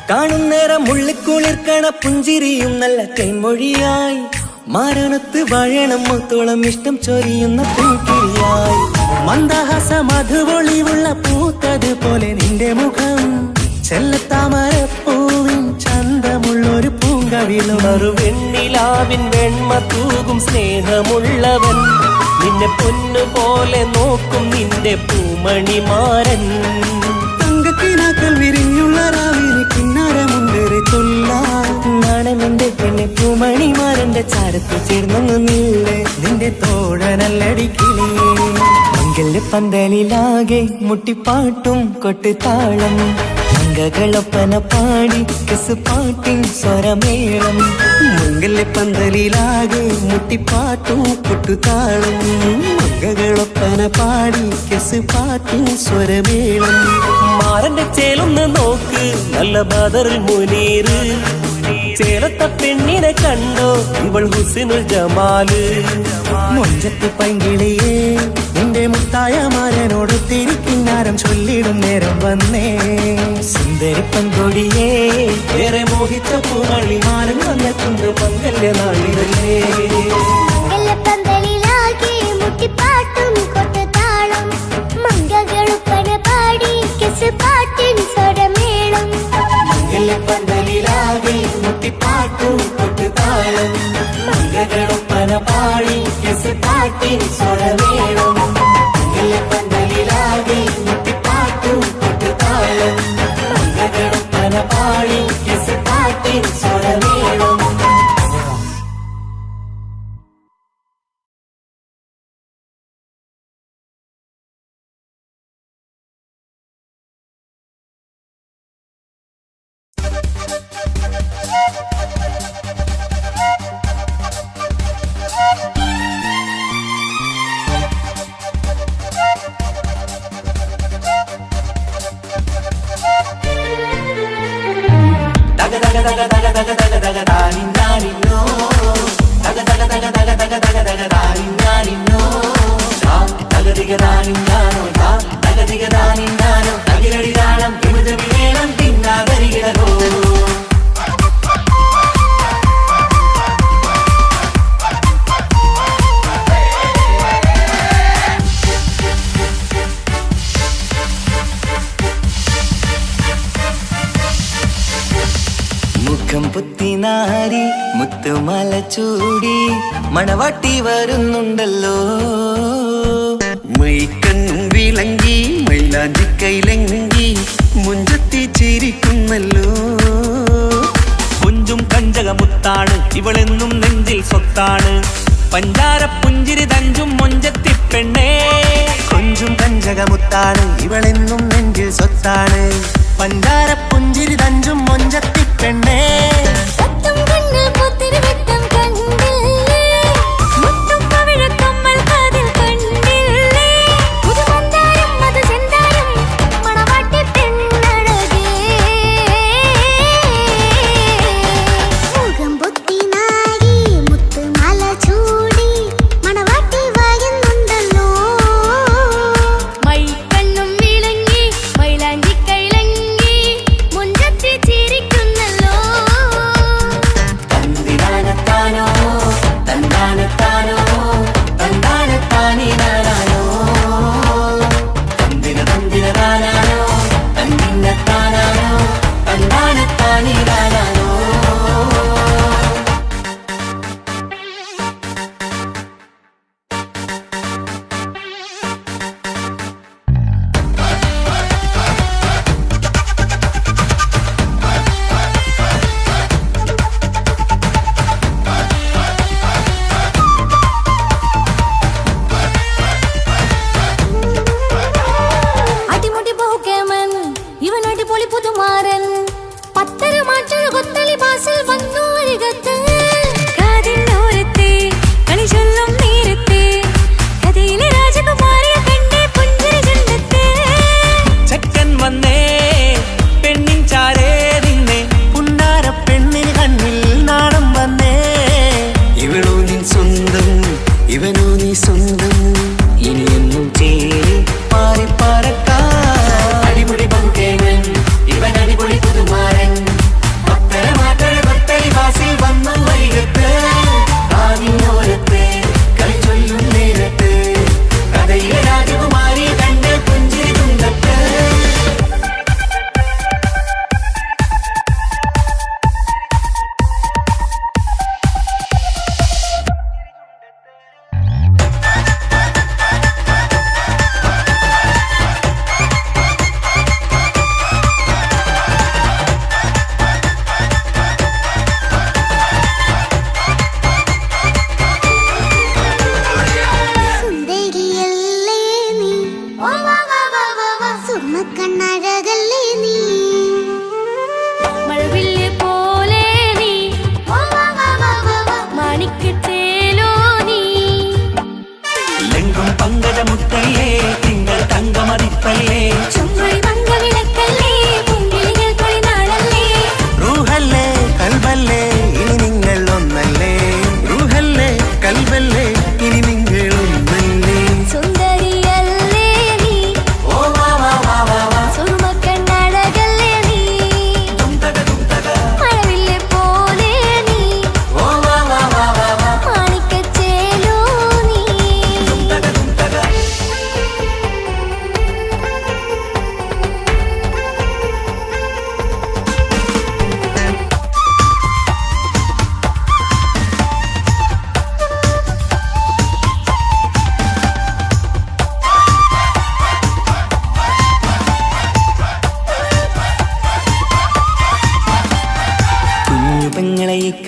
കാണുന്നേരം മുള്ളിക്കുളിർക്കണ പുഞ്ചിരിയും നല്ല കൈമൊഴിയായി മാരണത്ത് വാഴണം മുത്തോളം ഇഷ്ടം ചൊരിയുന്ന പൂക്കിളിയായി മന്ദഹാസ മധുപൊളിവുള്ള പൂത്തതുപോലെ നിന്റെ മുഖം ചെല്ലത്താമരപ്പൂവിൻ ചന്തമുള്ളൊരു പൂങ്കവിളും വെണ്ണിലാവിൻ വെണ്മ തൂകും സ്നേഹമുള്ളവൻ നിന്നെ പൊന്നുപോലെ നോക്കും നിന്റെ പൂമണിമാരൻ തങ്കക്കിനാക്കൾ വിരിഞ്ഞുള്ള രാവിലെ കിന്നാരമുണ്ടേറെ നാണമെന്റെ പെണ്ണെ പൂമണിമാരന്റെ ചാരത്ത് ചേർന്നൊന്ന് നില്ലേ നിന്റെ തോഴനല്ലടിക്കിളിയേ പന്തലിലാകെ മുട്ടിപ്പാട്ടും കൊട്ടുതാളം മംഗളൊപ്പന പാടി കെസ് പാട്ടിൻ സ്വരമേളം പന്തലിലാകെ മുട്ടിപ്പാട്ടും കൊട്ടുതാളം മംഗളൊപ്പന പാടി കെസ് പാട്ടിൻ സ്വരമേളം മാറന്റെ ചേലൊന്ന് നോക്ക് നല്ല ബദറുൽ മുനീറ് ചേലത്ത പെണ്ണിനെ കണ്ടോ ഇവൾ ഹുസ്നുൽ ജമാല് മൊഞ്ചത്ത് പൈങ്കിളിയേ നിന്റെ മുത്തായ മാരനോട് തിരിക്കിന്നാരം ചൊല്ലിടും നേരം വന്നേ സുന്ദരി പെൺകൊടിയേ ഏറെ മോഹിച്ച പൂമണിമാരൻ വന്നെത്തുണ്ട് മംഗല്യ നാളിതല്ലേ മുട്ടിപ്പാട്ടും കൊട്ടുതാളം മംഗകളുപ്പന പാടി കെസ് പാട്ടിൻ സ്വരമേളം മംഗല്യപ്പന്തലിലാകെ മുട്ടിപ്പാട്ടും കൊട്ടുതാളം മംഗളൊപ്പന പാടി കെസ് പാട്ടിൻ സ്വരമേളം മംഗല്യപ്പന്തലിലാകെ മുട്ടിപ്പാട്ടും കൊട്ടുതാളം മംഗളൊപ്പന പാടി കെസ് പാട്ടിൻ സ്വരമേളം മുഖം പുത്തിനാരി മുത്തുമല ചൂടി മണവാട്ടി വരുന്നുണ്ടല്ലോ മൈക്കണ്ണും വിളങ്ങി മൈലാഞ്ചി കൈലങ്കി മുഞ്ചത്തി ചിരിക്കുന്നല്ലോ കുഞ്ചും കഞ്ചകമുത്താണ് ഇവളെന്നും നെഞ്ചിൽ സ്വത്താണ് പഞ്ചാര പുഞ്ചിരി തഞ്ചും മൊഞ്ചത്തി പെണ്ണേ കൊഞ്ചും കഞ്ചകമുത്താണ് ഇവളെന്നും നെഞ്ചിൽ സ്വത്താണ് പഞ്ചാര പുഞ്ചിരി തഞ്ചും മൊഞ്ചത്തി പെണ്ണേ സത്തും കണ്ണിൽ പുത്തിരി വെട്ടം കണ്ടില്ലേ മുത്തും പവിഴക്കമ്മൽ കാതിൽ കണ്ടില്ലേ പുതുമന്ദാരം മധു ചെന്താരം മണവാട്ടി പെണ്ണഴകേ മുഖം പൊത്തി നാരി മുത്തുമാല ചൂടി മണവാട്ടി വരുന്നുണ്ടല്ലോ മൈക്കണ്ണും വിളങ്ങി മൈലാഞ്ചി കൈലങ്കി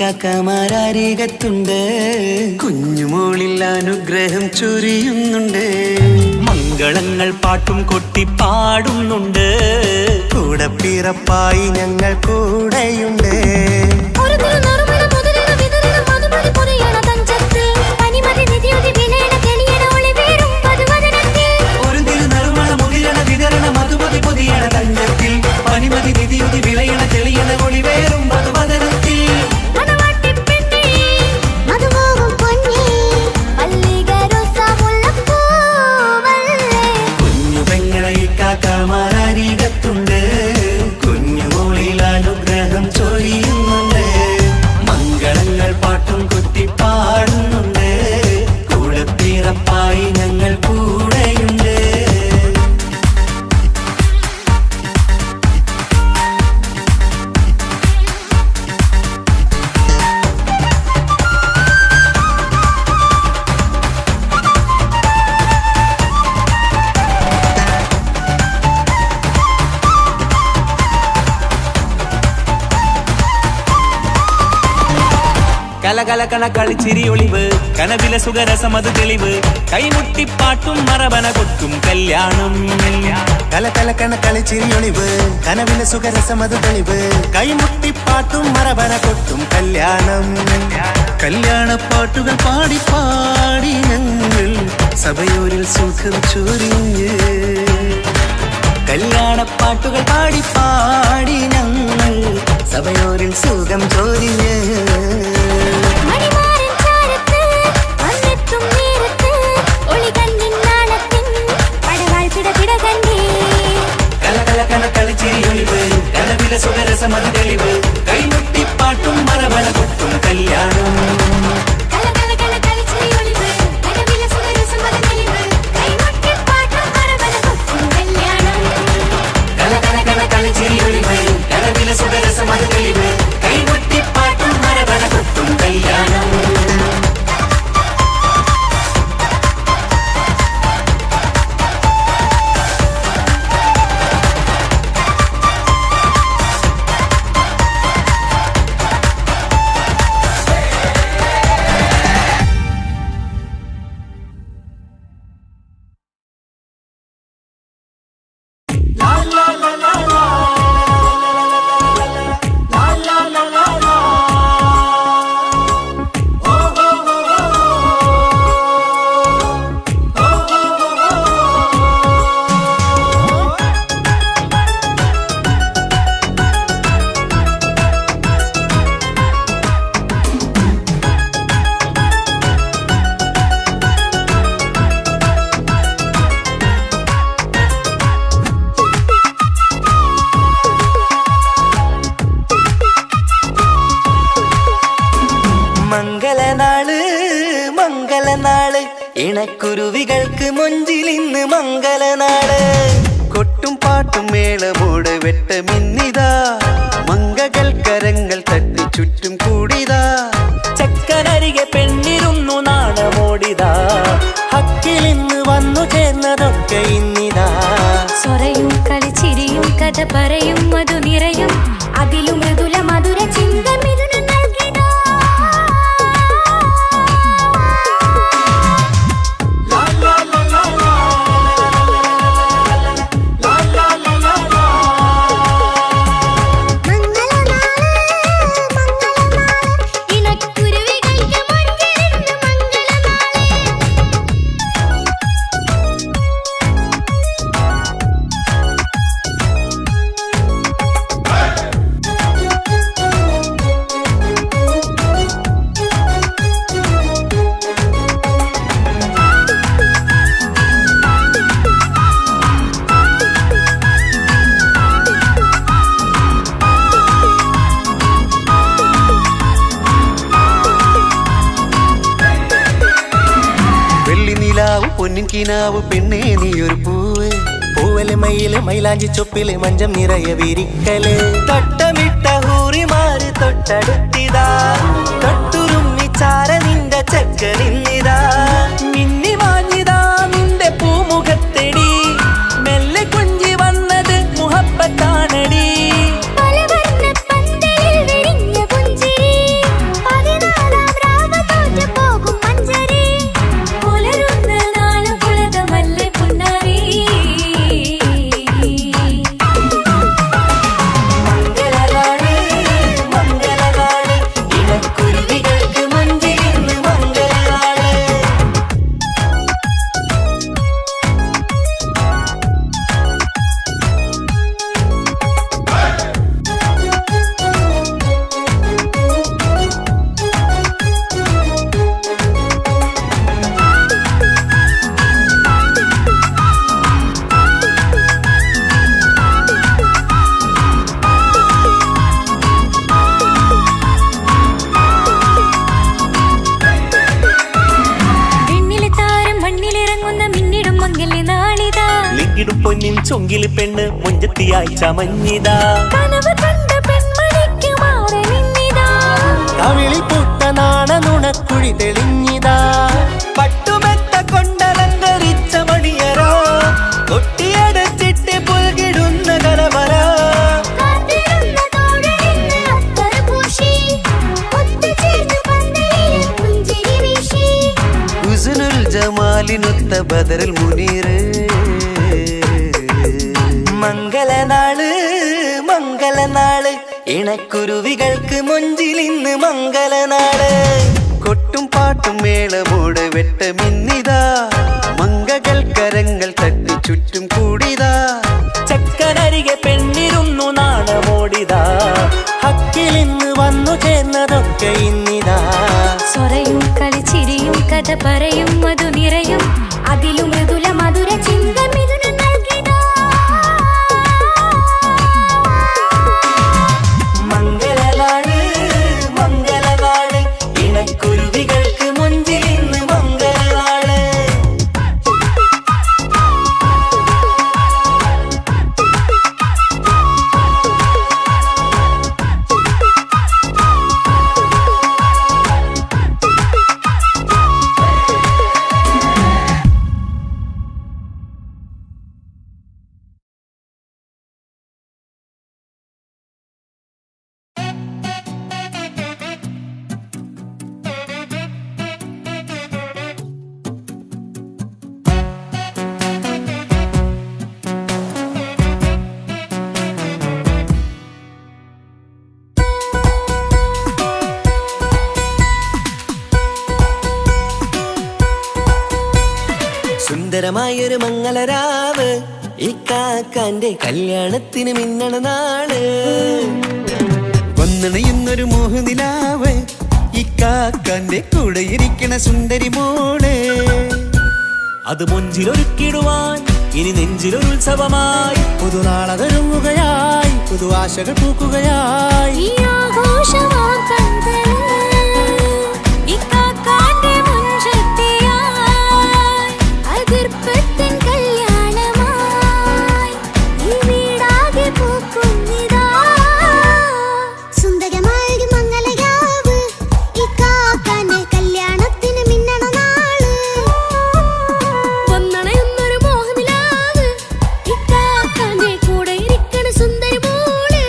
ഇക്കാക്കമാരരികത്തുണ്ട്. കുഞ്ഞുമോളിൽ അനുഗ്രഹം ചൊരിയുന്നുണ്ട്. മംഗളങ്ങൾ പാട്ടും കൊട്ടി പാടുന്നുണ്ട്. കൂടെ പിറപ്പായി ഞങ്ങൾ കൂടെയുണ്ട്. ഒരു തിരുനറുമണ മുതലിന വിതരണ മധുമതി പൊരിയണ തഞ്ചത്തിൽ പനിമതി നിധിയുതി വിലയണ തെളിയണ ഒളി വീഴും മധുവദനത്തിൽ. ഒരു തിരുനറുമണ മുകിരണ വിതരണ മധുമതി പൊതിയണ തഞ്ചത്തിൽ പനിമതി നിധിയുതി വിളയണ തെളിയണ ഒളിവേറും മധുവദനത്തിൽ. മണവാട്ടിപ്പെണ്ണേ മധുപോകും പൊന്നേ മല്ലിക റോസ മുല്ലപ്പൂവല്ലേ. കുഞ്ഞു പെങ്ങളെ ഇക്കാക്കമാരരികത്തുണ്ട്. കുഞ്ഞുമോളിൽ അനുഗ്രഹം ചൊരിയുന്നുണ്ട്. മംഗളങ്ങൾ പാട്ടും കൊട്ടി പാടുന്നുണ്ട്. കൂടെ പിറപ്പായി ഞങ്ങൾ കൂടെയുണ്ട്. കലകലകണ കളിച്ചിരി ഒളിവ് കനവിലെ സുഖരസമത് തെളിവ് കൈമുട്ടിപ്പാട്ടും മറവന കൊട്ടും കല്യാണം. കലകലക്കണ കളിച്ചിരിയൊളിവ് കനവിലെ സുഖരസമത് തെളിവ് കൈമുട്ടിപ്പാട്ടും മറവന കൊട്ടും കല്യാണം. കല്യാണപ്പാട്ടുകൾ പാടി പാടി ഞങ്ങൾ സഭയോരിൽ സുഖം ചൊരിഞ്ഞ്. കല്യാണപ്പാട്ടുകൾ പാടി പാടി ഞങ്ങൾ സഭയോരിൽ സുഖം ചോരിഞ്ഞ്. മണിമാരൻ ചാരത്ത് വന്നെത്തും നേരത്ത് ഒളികണ്ണിൻ നാണത്തിൻ പടവാൾ പിടപിട കണ്ടേ. കലകലകണ കളിച്ചിരി ഒളിവ് കനവിലെ സുഖരസമത് തെളിവ് കൈമുട്ടിപ്പാട്ടും മറവന കൊട്ടും കല്യാണം. കലകലകണ കളിച്ചിരി ഒളിവ് കനവിലെ സുഖരസമത് തെളിവ് കൈമുട്ടിപ്പാട്ടും മറവന കൊട്ടും കല്യാണം. കലകലകണ കളിച്ചിരി ഒളിവ് കനവിലെ സുഖരസമത് തെളിവ് കൈമുട്ടിപ്പാട്ടും മറവന കൊട്ടും കല്യാണം. മംഗളനാള് മംഗളനാള് ഇണക്കുരുവികൾക്ക് മൊഞ്ചിലിന്ന് മംഗളനാള്. കൊട്ടും പാട്ടും മേളമോട് വെട്ടമിന്നിതാ മംഗകൾ കരങ്ങൾ തട്ടി ചുറ്റും കൂടിതാ. ചക്കനരികെ പെണ്ണിരുന്നു നാണമോടിതാ. ഹക്കിലിന്ന് വന്നു ചേർന്നതൊക്കെ ഇന്നിതാ. സ്വരയും കളിച്ചിരിയും കഥ പറയും മധു നിറയും അതിലും മൃദുല മധുര ചിന്ത മിഥുന നൽകിടാ. ഇണക്കുരുവികൾക്ക് മൊഞ്ചിലിന്ന് മംഗളനാള്. വെള്ളിനിലാവ് പൊന്നിൻ കിനാവ് പെണ്ണേ നീയൊരു പൂവ്. പൂവല് മയില് മൈലാഞ്ചി ചൊപ്പില് മഞ്ചം നിറയെ വിരിക്കല്. തട്ടമിട്ട ഹൂറിമാര് തൊട്ടടുത്തിതാ. തൊട്ടുരുമ്മി ചാര നിന്റെ ചക്കനിന്നിതാ. മിന്നി മാഞ്ഞിതാ നിന്റെ പൂമുഖത്തെടി. മെല്ലെ കുഞ്ചി വന്നത് മുഹബത്താണടി. പലവർണ്ണ പന്തലിൽ വിരിഞ്ഞ പുഞ്ചിരി ചൊങ്കില് പെണ്ണ് മുഞ്ചത്തിയായി ചമഞ്ഞിതാ കനവ് കണ്ട പെൺമണിക്ക് മാറി നിന്നിതാ കവിളിൽ പുട്ട നാണ നുണക്കുഴി തെളിഞ്ഞിതാ പട്ടുമെത്ത കൊണ്ടലങ്കരിച്ച മണിയറോ കൊട്ടിയടച്ചിട്ട് പുൽകിടുന്ന കലവറ കാത്തിരുന്ന തോഴനിന്ന് അത്തർ പൂശി ഒത്തുചേർന്ന് പന്തലിൽ പുഞ്ചിരി വീശി ഹുസ്നുൽ ജമാലിനൊത്ത ബദറുൽ മുനീർ മംഗളനാള് മംഗളനാള് ഇണക്കുരുവികൾക്ക് മൊഞ്ചിലിന്ന് മംഗളനാള് കൊട്ടും പാട്ടും മേളമോട് വെട്ടമിന്നിതാ മംഗകൾ കരങ്ങൾ തട്ടി ചുറ്റും കൂടിതാ ചക്കനരികെ പെണ്ണിരുന്നു നാണമോടിതാ ഹക്കിലിന്ന് വന്നു ചേർന്നതൊക്കെ ഇന്നിതാ സ്വരയും കളിച്ചിരിയും കഥ പറയും മധു നിറയും അതിലും മൃദുല മധുര ചിന്ത മിഥുന നൽകിതാ മംഗളനാള് മംഗളനാള് ഇണക്കുരുവികൾക്ക് മൊഞ്ചിലിന്ന് മംഗളനാള് സുന്ദരമായൊരു മംഗളരാവ് ഈ കാക്കാന്റെ കല്യാണത്തിന് മിന്നണ നാള് വന്നണയുന്നൊരു മോഹനിലാവ് ഈ കാക്കാന്റെ കൂടെ ഇരിക്കണ സുന്ദരി മോള് അത് മൊഞ്ചിലൊരുക്കിടുവാൻ ഇനി നെഞ്ചിലൊരു ഉത്സവമായി പുതുനാളതൊരുങ്ങുകയായി പുതു ആശകൾ പൂക്കുകയായി ഈ ആഘോഷമാം കൺകളിൽ ഇക്കാക്കാന്റെ മുൻചെത്തിയായി അതിർപ്പത്തിൻ കല്യാണമായി ഈ വീടാകെ പൂക്കുന്നിതാ സുന്ദരമായൊരു മംഗളരാവ് ഇക്കാക്കാന്റെ കല്യാണത്തിന് മിന്നണ നാള് വന്നണയുന്നൊരു മോഹനിലാവ് ഇക്കാക്കാന്റെ കൂടെ ഇരിക്കണ സുന്ദരി മോള്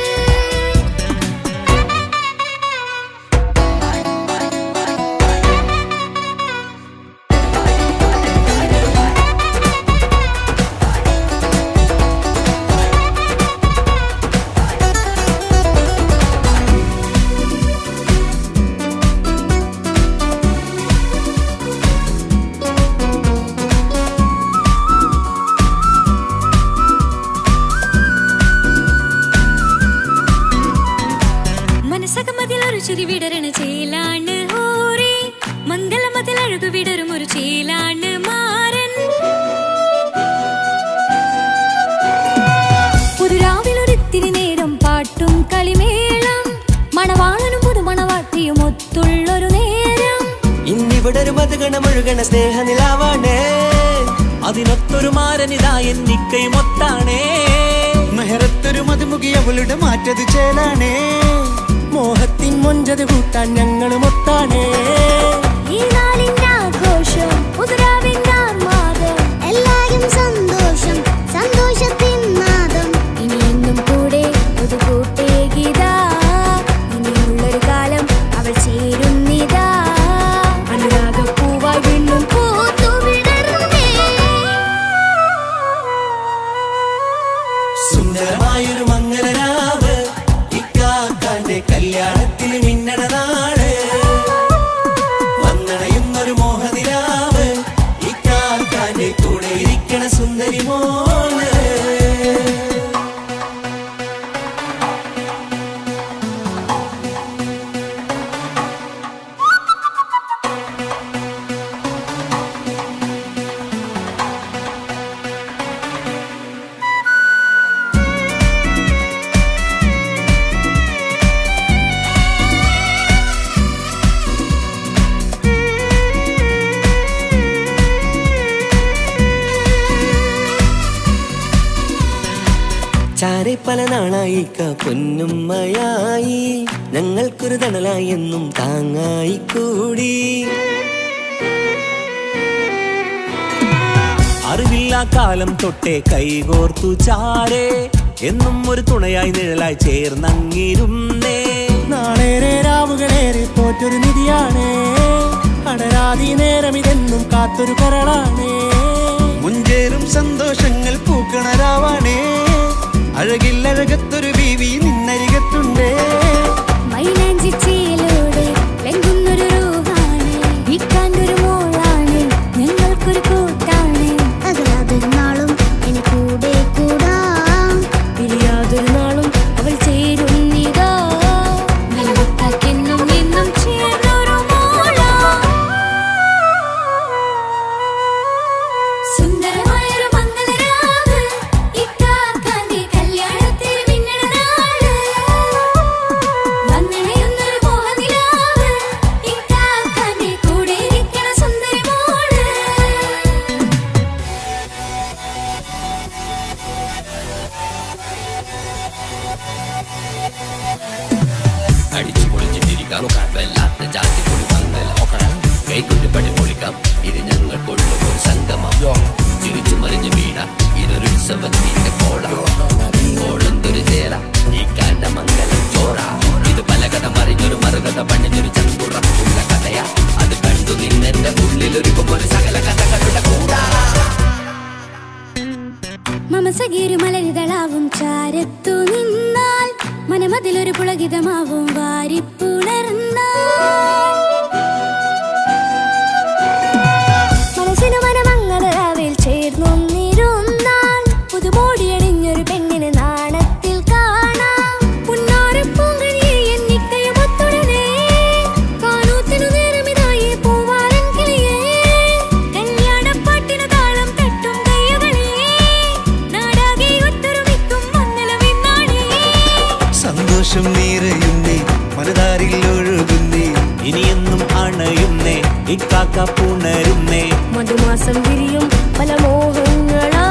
മനസ്സകമതിലൊരു ചിരി വിടരണ ചേലാണ് ഹോറി മംഗളമതിൽ അഴകു വിടരും ഒരു ചേലാണ് മാരൻ പുതുരാവിലൊരിത്തിരി നേരം പാട്ടും കളിമേളം മണവാളനും പുതുമണവാട്ടിയും ഒത്തുള്ളൊരു നേരം ഇന്നിവിടെ ഒരു മധുഗണമൊഴുകണ സ്നേഹനിലാവാണേ അതിനൊത്തൊരു മാരനിതാ എന്നിക്കയും ഒത്താണേ മെഹറത്തൊരു മധുമുഖി അവളുടെ മാറ്റത് ചേലാണേ മോഹത്തിൻ മൊഞ്ചത് കൂട്ടാൻ ഞങ്ങളും ഒത്താണേ ഈ നാളിന്റെ ആഘോഷം പുതുരാവിന്റെ ആർമാദം എല്ലാരും സന്തോഷം സന്തോഷത്തിൻ നാദം ഇനി എന്നും കൂടെ പുതുകൂട്ടേ ഗീതാ ഇനിയുള്ളൊരു കാലം അവൾ ചേരുന്നിതാ അനുരാഗപ്പൂവായി വീണ്ടും പൂത്തു വിടർന്നേ സുന്ദരമായൊരു മംഗളരാവ് ഇക്കാക്കാന്റെ കല്യാണത്തിന് മിന്നണ നാള് വന്നണയുന്നൊരു മോഹനിലാവ് ഇക്കാക്കാന്റെ കൂടെ ഇരിക്കണ സുന്ദരി മോള് ചാരെ പല നാളായി പൊന്നുമ്മയായി ഞങ്ങൾക്കൊരു തണലായി എന്നും താങ്ങായി കൂടി അറിവില്ലാ കാലം തൊട്ടേ കൈകോർത്തു ചാരേ എന്നും ഒരു തുണയായി നിഴലായി ചേർന്നങ്ങിരുന്നേ നാളേറെ രാവുകളേറെ തോറ്റൊരു നിധിയാണേ അടരാതി നേരം ഇതെന്നും കാത്തൊരു കരളാണേ മുഞ്ചേറും സന്തോഷങ്ങൾ പൂക്കണരാവാണേ അഴകില്ലഴകത്തൊരു ബീവി നിന്നരികത്തുണ്ടേ മൈലാഞ്ചി ചേലോടെ വെങ്കുന്നൊരു റൂഹാണ് വിക്കാണ്ടൊരു മോളാണ് ഞങ്ങൾക്കൊരു കൂട്ടാണ് അകലാതൊരു നാളും ഇനി കൂടെ കൂടാം പിരിയാതൊരു നാളും അവൾ ചേരുന്നിതാ വെള്ളത്താക്കെന്നും എന്നും ചേർന്നൊരു മോളാ സുന്ദരമായൊരു മംഗളരാവ് ഇക്കാക്കാന്റെ കല്യാണത്തിൽ മിന്നണ നാള് വന്നണയുന്നൊരു മോഹനിലാവ് ഇക്കാക്കാന്റെ കൂടെ ഇരിക്കണ സുന്ദരി മോള് അടിച്ചു പൊളിച്ചിട്ടിരിക്കാം വല്ലാത്ത ജാതി പൊളി മംഗലം കൈകൊണ്ട് പടി പൊളിക്കാം ഇത് ഞങ്ങൾക്കുള്ള ഒരു സംഗമം ചിരിച്ചു മറിഞ്ഞു വീണ ഇതൊരു ഉത്സവത്തിന്റെ കോളന്തൊരു ചേര ഈ കാണ്ട മംഗലം ചോറ ഇത് പല കഥ മറിഞ്ഞൊരു മറുകഥ പണിഞ്ഞൊരു ചങ്കുറപ്പുള്ള കഥയാ അത് കണ്ടു നിന്നെന്റെ ഉള്ളിലൊരുക്കും ഒരു സകല കഥകളുടെ കൂടാ മമസഗീരു മലരിതളാവും ചാരത്തു നിന്നാൽ മനമതിലൊരു പുളകിതമാവും വാരിപ്പുണർന്നാൽ മനസ്സിനു മനമംഗളരാവിൽ ചേർന്നൊന്നിരുന്നാൽ പുതുമോടിയണിഞ്ഞൊരു പെണ്ണിന് നാണത്തിൽ കാണാം പുന്നാരപ്പൂങ്കനിയെ എന്നിക്കയും ഒത്തുടനെ കാനൂത്തിനു നേരമിതായി പൂവാലൻ കിളിയേ കല്യാണപ്പാട്ടിനു താളം തട്ടും കയ്യുകളേ നാടാകെ ഒത്തൊരുമിക്കും മംഗളമെന്നാണേ സന്തോഷം നിറയുന്നേ മനതാരിൽ ഒഴുകുന്നേ ഇനിയെന്നും അണയുന്നേ ഇക്കാക്ക പുണരുന്നേ മധുമാസം വിരിയും പല മോഹങ്ങളാ